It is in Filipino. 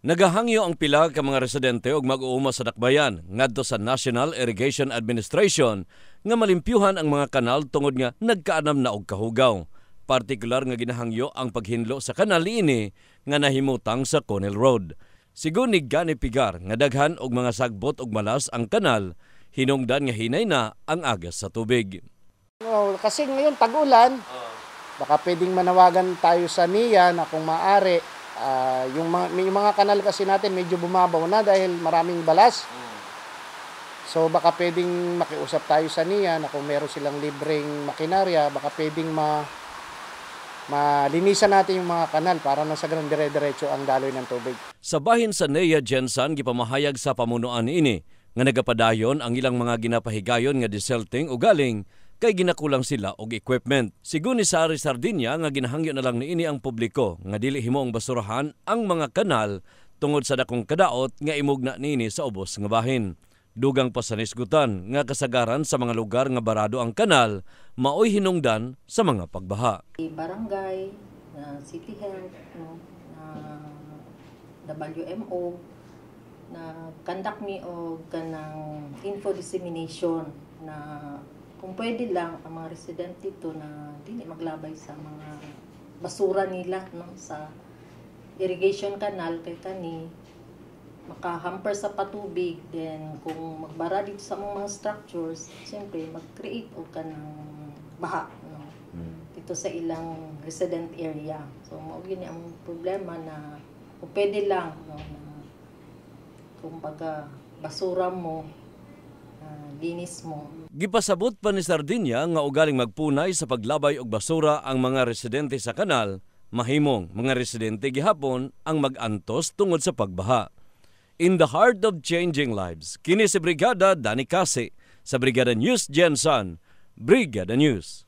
Nagahangyo ang pila ka mga residente og mag-uuma sa dakbayan ngadto sa National Irrigation Administration nga malimpyuhan ang mga kanal tungod nga nagkaanam na og kahugaw. Partikular nga ginahangyo ang paghinlo sa kanal niini nga nahimutang sa Connell Road. Sigon ni Gani Pigar nga daghan og mga sagbot og malas ang kanal, hinungdan nga hinay na ang agas sa tubig. Kasi ngayon tag-ulan, baka pwedeng manawagan tayo sa NIA na kung maaari, yung mga kanal kasi natin medyo bumabaw na dahil maraming balas. So baka pwedeng makiusap tayo sa NIA na kung meron silang libreng makinarya, baka pwedeng malinisan natin yung mga kanal para nasa ganun dire-diretso ang daloy ng tubig. Sa bahin sa NEA Jensen gipamahayag sa pamunuan niini nga nagapadayon ang ilang mga ginapahigayon nga deselting o galing kay ginakulang sila og equipment. Sigon ni Sari Sardinia nga ginahangyo na lang niini ang publiko nga dili himoong basurahan ang mga kanal tungod sa dakong kadaot nga imugna niini sa ubos nga bahin. Dugang pa sa nisgutan nga kasagaran sa mga lugar nga barado ang kanal maoy hinungdan sa mga pagbaha. Barangay, City Health, WMO na conduct me og kanang info dissemination na kung pwede lang ang mga resident dito na dili maglabay sa mga basura nila sa irrigation canal kay kani makahamper sa patubig. Then kung magbara dito sa mga structures, siyempre mag-create o kanang baha dito sa ilang resident area. So mao gini ang problema na kung pwede lang na kung baga basura mo, linis mo. Gipasabot pa ni Sardinia nga ugaling magpunay sa paglabay og basura ang mga residente sa kanal, mahimong mga residente gihapon ang mag-antos tungod sa pagbaha. In the heart of changing lives, kini si Brigada Danny Casi sa Brigada News Jensen, Brigada News.